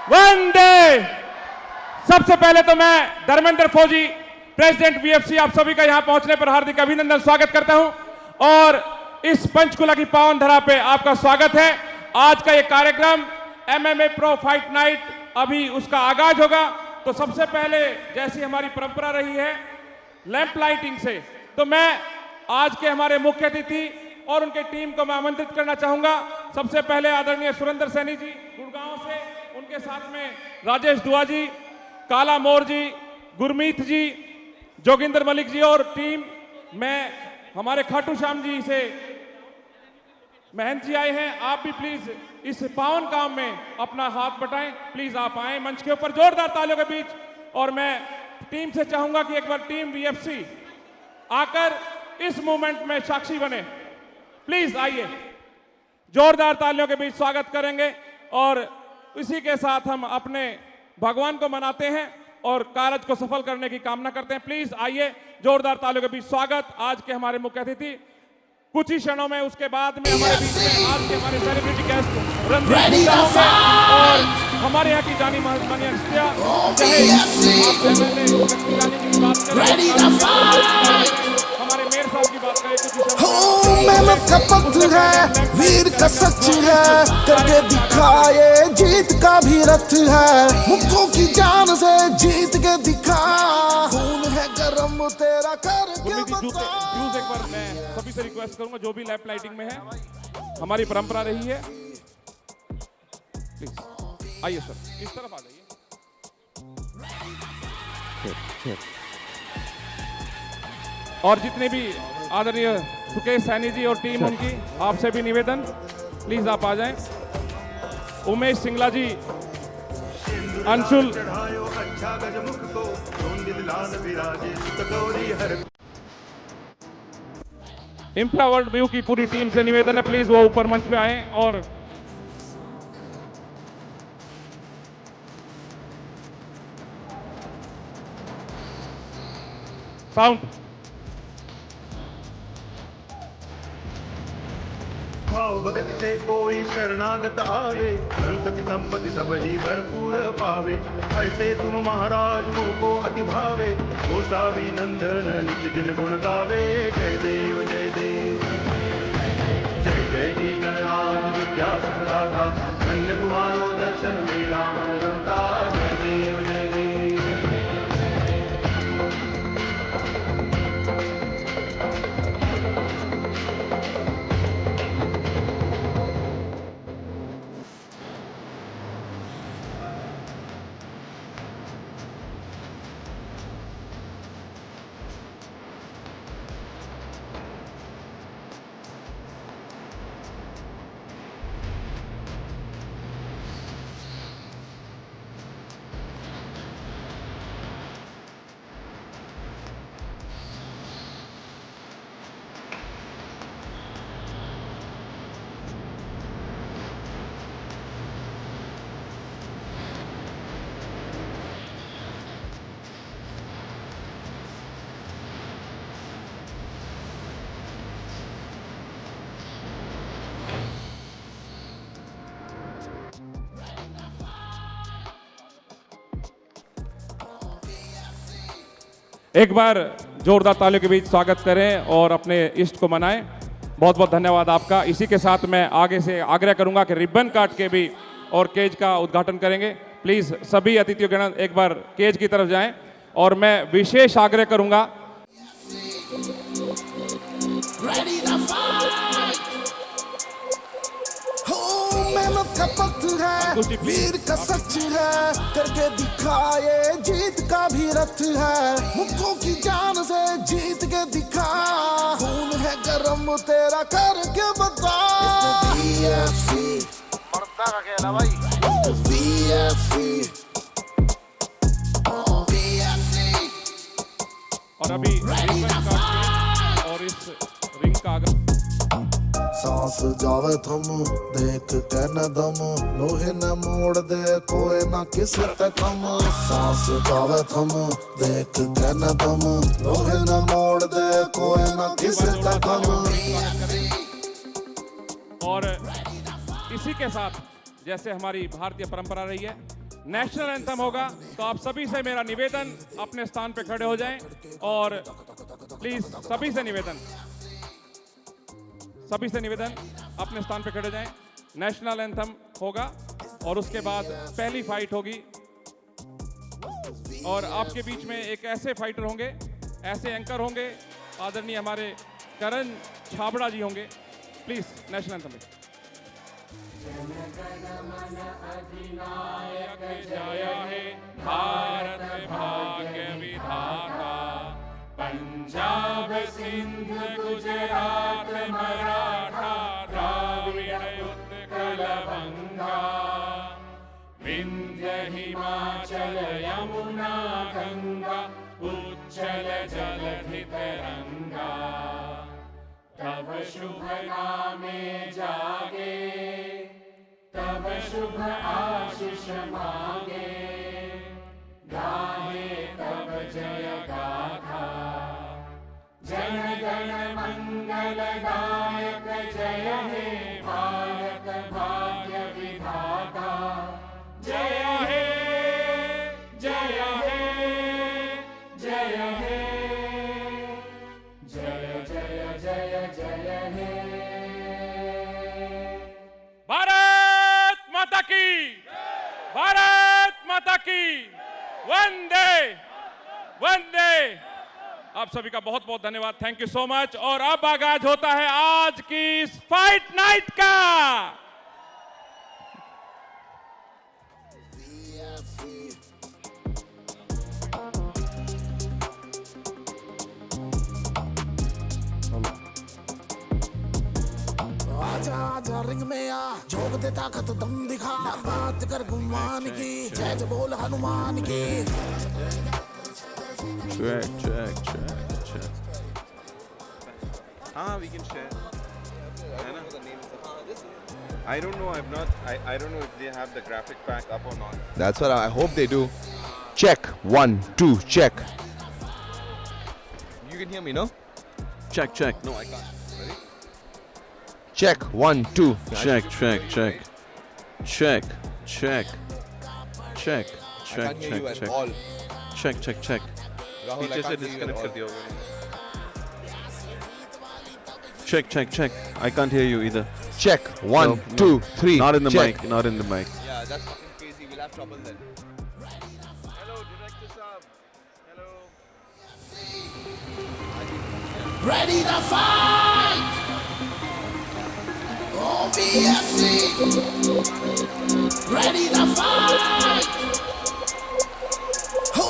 वंदे। सबसे पहले तो मैं धर्मेंद्र फौजी, प्रेसिडेंट वीएफसी, आप सभी का यहां पहुंचने पर हार्दिक अभिनंदन स्वागत करता हूं और इस पंचकुला की पावन धरा पे आपका स्वागत है। आज का ये कार्यक्रम एमएमए प्रो फाइट नाइट, अभी उसका आगाज होगा। तो सबसे पहले जैसी हमारी परंपरा रही है लैंप लाइटिंग से, तो मैं आज के हमारे मुख्य अतिथि और उनके टीम को मैं आमंत्रित करना चाहूंगा। सबसे पहले आदरणीय सुरेंद्र सैनी जी गुड़गांव से, उनके साथ में राजेश दुआ जी, काला मोर जी, गुरमीत जी, जोगिंदर मलिक जी और टीम। मैं हमारे खाटू श्याम जी से महंत जी आए हैं। आप भी प्लीज इस पावन काम में अपना हाथ बटाएं। प्लीज आप आए मंच के ऊपर जोरदार तालियों के बीच। और मैं टीम से चाहूंगा कि एक बार टीम वीएफसी आकर इस मूवमेंट में साक्षी बने। प्लीज आइए, जोरदार तालियों के बीच स्वागत करेंगे और इसी के साथ हम अपने भगवान को मनाते हैं और कार्य को सफल करने की कामना करते हैं। प्लीज आइए, जोरदार तालियों के बीच स्वागत आज के हमारे मुख्य अतिथि। कुछ ही क्षणों में उसके बाद में हमारे बीच में आज के हमारे सेलिब्रिटी गेस्ट रणदीप गुप्ता होंगे और हमारे यहाँ की जानी मानी हस्तियां, चाहे आप जानी की बात करें, हमारे मेयर साहब की बात करें, कुछ ही मेहनत का पत्र है, वीर का सच है, करके दिखाए जीत का भी रथ है। मुक्कों की जान से जीत के दिखा, खून है गरम तेरा करके बता। एक बार मैं सभी से रिक्वेस्ट करूंगा जो भी लैंप लाइटिंग में है, हमारी परंपरा रही है, प्लीज आइए सर, इस तरफ आ जाइए। और जितने भी आदरणीय सुकेश सैनी जी और टीम उनकी, आपसे भी निवेदन, प्लीज आप आ जाएं। उमेश सिंगला जी, अंशुल, इंफ्रा वर्ल्ड व्यू की पूरी टीम से निवेदन है, प्लीज वो ऊपर मंच पे आए। और साउंड भगत से कोई शरणागत आवे, संतति संपत्ति सब ही भरपूर पावे। ऐसे तुम महाराज को अति भावे, गोसावी नंदन नित्य दिन गुण गावे। जय देव जय देव जय जय जी गणराज विद्या सदाता, धन्य तुम्हारो दर्शन मेरा मन रमता। जय देव जय देव। एक बार जोरदार तालियों के बीच स्वागत करें और अपने इष्ट को मनाएं। बहुत बहुत धन्यवाद आपका। इसी के साथ मैं आगे से आग्रह करूंगा कि रिबन काट के भी और केज का उद्घाटन करेंगे। प्लीज सभी अतिथियों एक बार केज की तरफ जाएं और मैं विशेष आग्रह करूंगा मेहनत का पत्र है, वीर का सच है, करके दिखाए जीत का भी रथ है। मुक्कों की जान से जीत के दिखा, खून है गरम तेरा करके बता। वीएफसी मरता का खेला भाई, वीएफसी और अभी और इस रिंग का सांस जावे थम, देख के न दम, लोहे न मोड़ दे कोई न किसी ते कम। सांस जावे थम, देख के न दम, लोहे न मोड़ दे कोई न किसी ते कम। और इसी के साथ जैसे हमारी भारतीय परंपरा रही है, नेशनल एंथम होगा तो आप सभी से मेरा निवेदन अपने स्थान पे खड़े हो जाएं और प्लीज सभी से निवेदन अपने स्थान पे खड़े हो जाएं। नेशनल एंथम होगा और उसके बाद पहली फाइट होगी और आपके बीच में एक ऐसे फाइटर होंगे, ऐसे एंकर होंगे, आदरणीय हमारे करण छाबड़ा जी होंगे। Please national anthem. अधिनायक जय हे भारत भाग्य विधाता, पंजाब सिंध गुजरात मराठा द्राविड़ उत्कल बंगा, विंध्य हिमाचल यमुना गंगा उच्चल जलधि तरंगा, तब शुभ नामे जागे, तब शुभ आशीष मांगे, गाहे तब जय गाथा, जन गण मंगलदायक जय हे भारत भाग्य विधाता, जय हे जय हे जय हे जय जय जय जय हे। भारत माता की, भारत माता की, वंदे वंदे। आप सभी का बहुत बहुत धन्यवाद, थैंक यू सो मच। और अब आगाज होता है आज की इस फाइट नाइट का। आजा आजा रिंग में आ, झोंक दे ताकत दम दिखा, बात कर गुमान की, जय जय बोल हनुमान की। Check. We can share. I don't know. I don't know if they have the graphic pack up or not. That's what I hope they do. Check 1 2 check. You can hear me, no? Check. No, I can't. Ready? Check 1 2. Check. I can't hear you at all. Check. Rahul, Teacher I से can't hear you disconnect at कर all. दिया होगा। Check. I can't hear you either. Check 1 No, 2 no. 3. Not in the check. mic. Not in the mic. Yeah, that's fucking crazy. We'll have trouble then. Hello, director Saab. Hello. Ready to fight! OBFC! Ready to fight! हो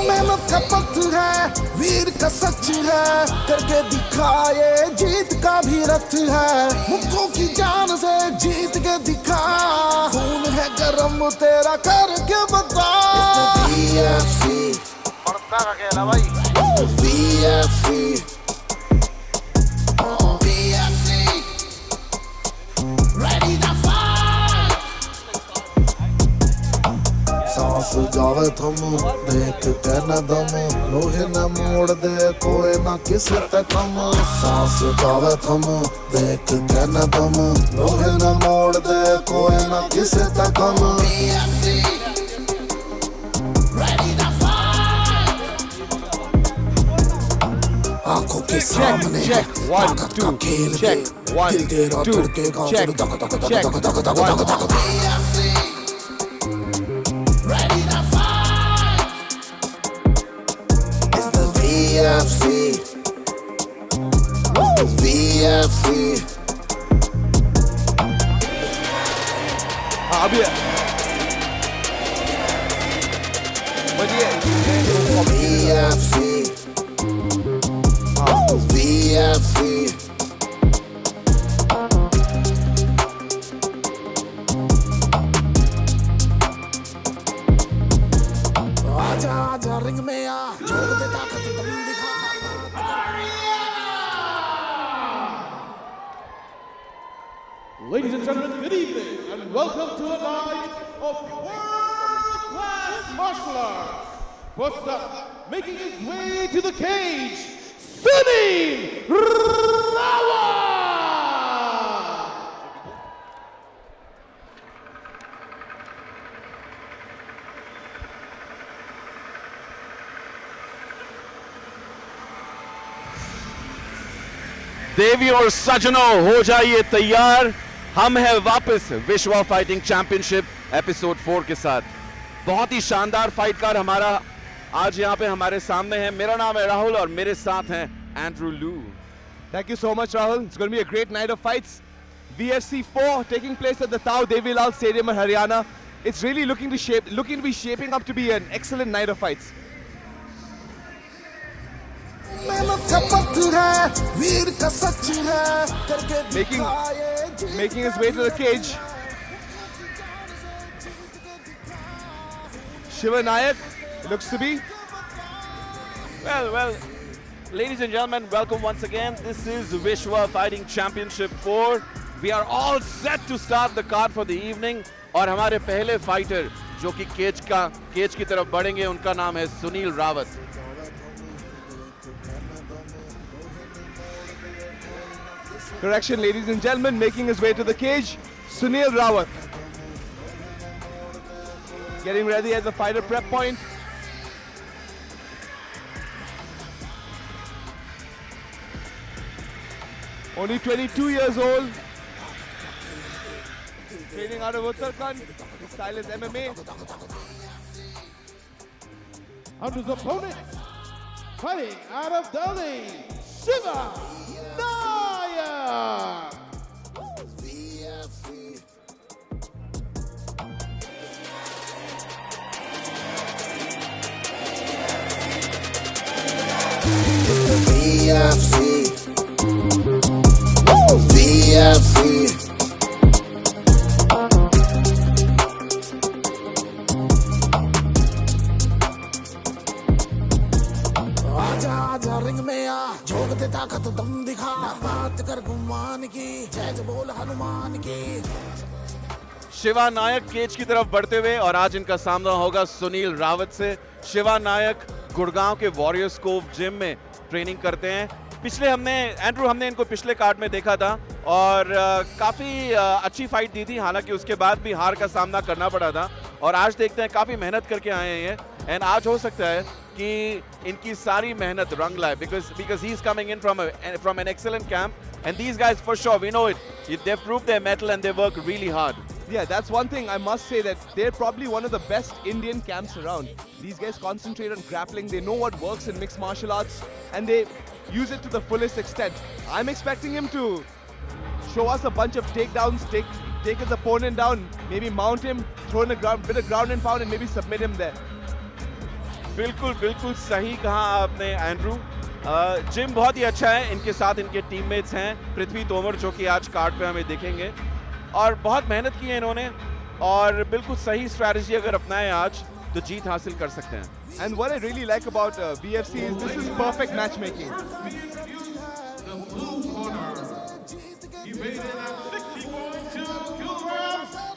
मेहनत का पथ है, वीर का सच है, करके दिखाए जीत का भी रथ है, मुक्कों की जान से जीत के दिखा, खून है गरम तेरा करके बता। VFC, पड़ता का खेला भाई। VFC, OBFC, ready to fight! सांस जावे थम, देख के न दम, लोहे न मोड़ दे कोई न किसे ते कम। सांस जावे थम, देख के न दम, लोहे न मोड़ दे कोई न किसे ते कम। ready to fight! आंखों के सामने है ताकत का खेल, दिल तेरा धड़केगा फिर धक धक धक धक धक धक धक धक। Ready to fight! It's the VFC. It's the VFC. अभी बढ़िया। VFC. It's the VFC. आजा आजा रिंग में आ, झोंक दे ताकत दम दिखा। Ladies and gentlemen, good evening and welcome to a night of world-class martial arts. First up, making his way to the cage, Sunny Rawa! देवी और सजनों हो जाइए तैयार, हम हैं वापस विश्व फाइटिंग चैंपियनशिप एपिसोड 4 के साथ। बहुत ही शानदार फाइट कार हमारा आज यहाँ पे हमारे सामने है। मेरा नाम है राहुल और मेरे साथ हैं एंड्रू लू। Thank you so much, Rahul. It's going to be a great night of fights. VFC 4 taking place at the Tao Devi Lal Stadium in Haryana. It's really looking to be shaping up to be an excellent night of fights. मेहनत का पत्थर है, वीर का सच है, करके Making his way to the cage, Shiva Nayak looks to be. Well, ladies and gentlemen, welcome once again. This is Vishwa Fighting Championship 4. We are all set to start the card for the evening. और हमारे पहले fighter जो कि cage की तरफ बढ़ेंगे, उनका नाम है Sunil Rawat. Correction, ladies and gentlemen, making his way to the cage, Sunil Rawat. Getting ready at the fighter prep point. Only 22 years old. Training out of Uttarakhand. His style is MMA. And his opponent, fighting out of Delhi, Shiva Nayak. VFC, VFC. आजा आजा ring में आ, झोंक दे ताकत दम दिखा, बात कर गुमान की, जय बोल हनुमान की। शिवा नायक केज की तरफ बढ़ते हुए और आज इनका सामना होगा सुनील रावत से। शिवा नायक गुड़गांव के वॉरियर्स कोव जिम में ट्रेनिंग करते हैं। हमने इनको पिछले कार्ड में देखा था और काफ़ी अच्छी फाइट दी थी, हालांकि उसके बाद भी हार का सामना करना पड़ा था। और आज देखते हैं काफ़ी मेहनत करके आए हैं एंड आज हो सकता है कि इनकी सारी मेहनत रंग लाए because he is coming in from an excellent camp and these guys for sure, we know it, they've proved their mettle and they work really hard. Yeah, that's one thing I must say, that they're probably one of the best Indian camps around. These guys concentrate on grappling, they know what works in mixed martial arts and they use it to the fullest extent. I'm expecting him to show us a bunch of takedowns, take his opponent down, maybe mount him, throw in a bit of ground and pound and maybe submit him there. बिल्कुल सही कहा आपने Andrew. Gym बहुत ही अच्छा है, इनके साथ इनके टीममेट्स हैं पृथ्वी तोमर जो कि आज कार्ड पे हमें दिखेंगे और बहुत मेहनत की है इन्होंने और बिल्कुल सही स्ट्रैटेजी अगर अपनाएं आज तो जीत हासिल कर सकते हैं। And what I really like about VFC is this is perfect matchmaking.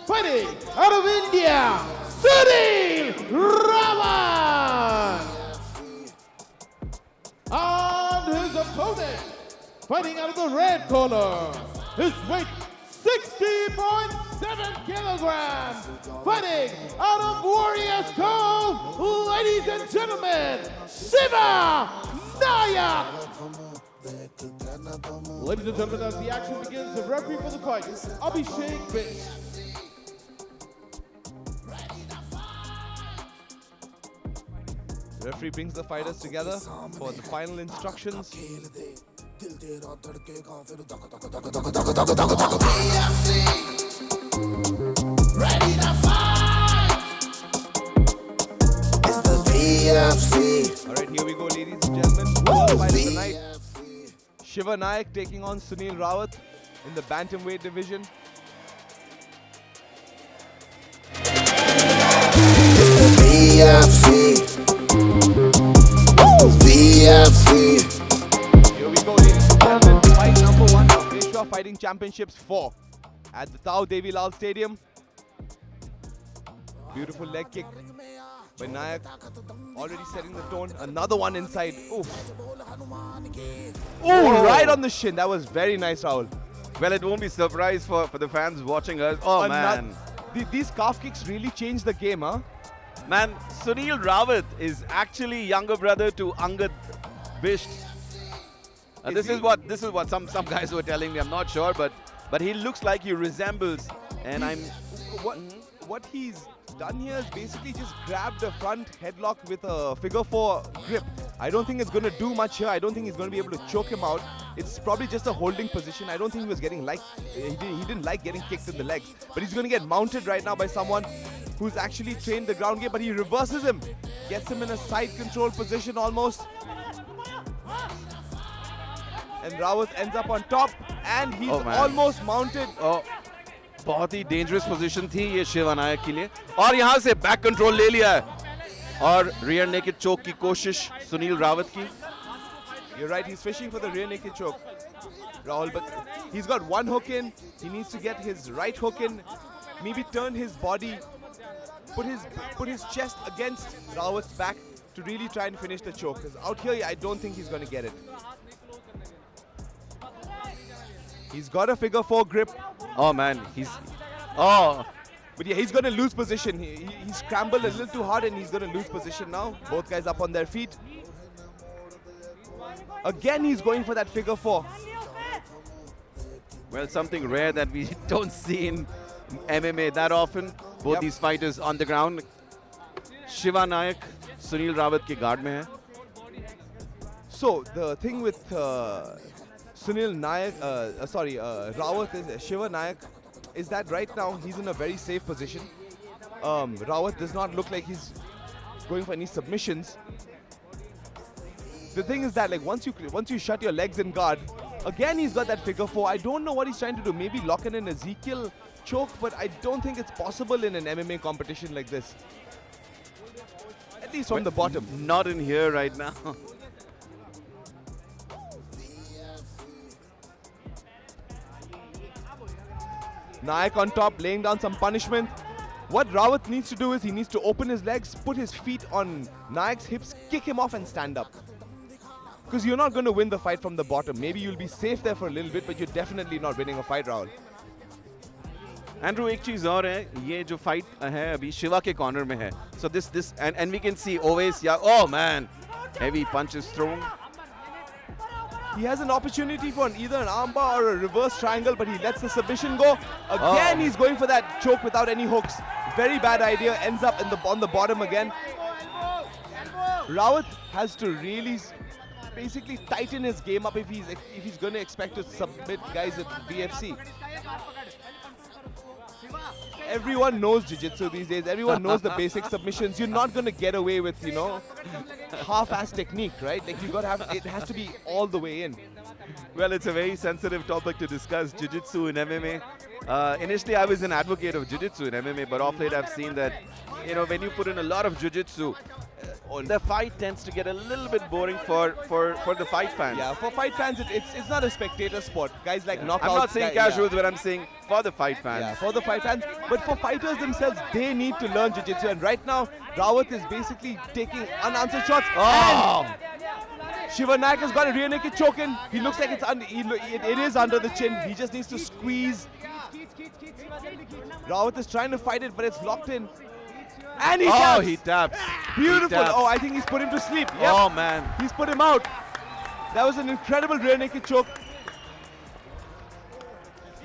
Fighting out of India, Sunil Raman. And his opponent, fighting out of the red corner, his weight 60.7 kilograms, fighting out of Warriors Cove, ladies and gentlemen, Shiva Nayak. Ladies and gentlemen, as the action begins, the referee for the fight, Abhishek Bish. The referee brings the fighters together for the final instructions. Ready to fight. It's the VFC. All right, here we go, ladies and gentlemen. First fight of the night. Shiva Nayak taking on Sunil Rawat in the bantamweight division. VFC. VFC. Here we go, ladies and gentlemen. Fight number 1 of Vishwa Fighting Championships 4 at the Tao Devi Lal Stadium. Beautiful leg kick by Nayak. Already setting the tone. Another one inside. Oof. Oh, right on the shin. That was very nice, Rahul. Well, it won't be surprise for the fans watching us. Oh, man. These calf kicks really changed the game, huh? Man, Sunil Rawat is actually younger brother to Angad Bisht. This is what some guys were telling me. I'm not sure, but he looks like he resembles, and I'm What he's done here is basically just grab the front headlock with a figure 4 grip. I don't think it's going to do much here. I don't think he's going to be able to choke him out. It's probably just a holding position. I don't think he was getting he didn't like getting kicked in the legs. But he's going to get mounted right now by someone who's actually trained the ground game. But he reverses him, gets him in a side control position almost. And Rawat ends up on top, and he's almost mounted. Oh, बहुत ही dangerous position थी ये शिवा नायक के लिए, और यहाँ से back control ले लिया है, और रियर नेकेड चोक की कोशिश सुनील रावत की. You're right, he's fishing for the rear naked choke, Rahul, but he's got one hook in. He needs to get his right hook in, maybe turn his body, put his chest against Rawat's back to really try and finish the choke. Because out here, I don't think he's going to get it. He's got a figure 4 grip. Oh man, But yeah, he's going to lose position. He scrambled a little too hard, and he's going to lose position now. Both guys up on their feet. Again, he's going for that figure 4. Well, something rare that we don't see in MMA that often. Both these fighters on the ground. Shiva Nayak, Sunil Rawat ke guard mein hai. So the thing with Rawat is Shiva Nayak is that right now he's in a very safe position. Rawat does not look like he's going for any submissions. The thing is that like once you shut your legs in guard, again he's got that figure 4. I don't know what he's trying to do. Maybe lock in an Ezekiel choke, but I don't think it's possible in an MMA competition like this. At least from the bottom. Not in here right now. Nayak on top, laying down some punishment. What Rawat needs to do is he needs to open his legs, put his feet on Nayak's hips, kick him off and stand up. Because you're not going to win the fight from the bottom. Maybe you'll be safe there for a little bit, but you're definitely not winning a fight, Rahul. Andrew, एक चीज और है, ये जो fight है अभी शिवा के corner में है. So this and we can see always, oh man, heavy punches thrown. He has an opportunity for either an armbar or a reverse triangle, but he lets the submission go. Again, he's going for that choke without any hooks. Very bad idea. Ends up on the bottom again. Rawat has to really basically tighten his game up if he's going to expect to submit guys at VFC. Everyone knows jiu-jitsu these days. Everyone knows the basic submissions. You're not going to get away with, half-ass technique, right? Like it has to be all the way in. Well, it's a very sensitive topic to discuss, jiu-jitsu in MMA. Initially, I was an advocate of jiu-jitsu in MMA, but off late I've seen that, when you put in a lot of jiu-jitsu, the fight tends to get a little bit boring for the fight fans. Yeah, for fight fans, it's not a spectator sport. Guys like knockouts. I'm not saying casuals, but I'm saying for the fight fans. Yeah, for the fight fans. But for fighters themselves, they need to learn jiu-jitsu. And right now, Rawat is basically taking unanswered shots. Oh! And Shiva Nayak has got a rear naked choke in. He looks like it is under the chin. He just needs to squeeze. Rawat is trying to fight it, but it's locked in. And he taps. He taps. Beautiful. He taps. Oh, I think he's put him to sleep. Yep. Oh, man. He's put him out. That was an incredible rear naked choke.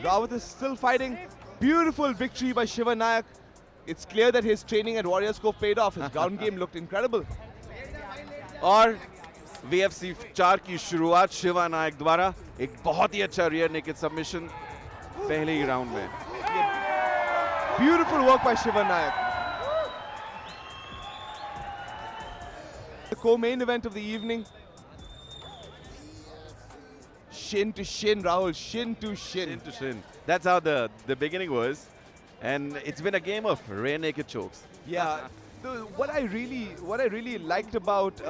Rawat is still fighting. Beautiful victory by Shiva Nayak. It's clear that his training at Warriors Cove paid off. His ground game looked incredible. और VFC 4 की शुरुआत शिवा नायक द्वारा एक बहुत ही अच्छा rear naked submission पहले ही round में. Beautiful work by Shiva Nayak. The co-main event of the evening. Shin to shin, Rahul. Shin to shin. Shin to shin. That's how the beginning was. And it's been a game of rear naked chokes. Yeah. What I really liked about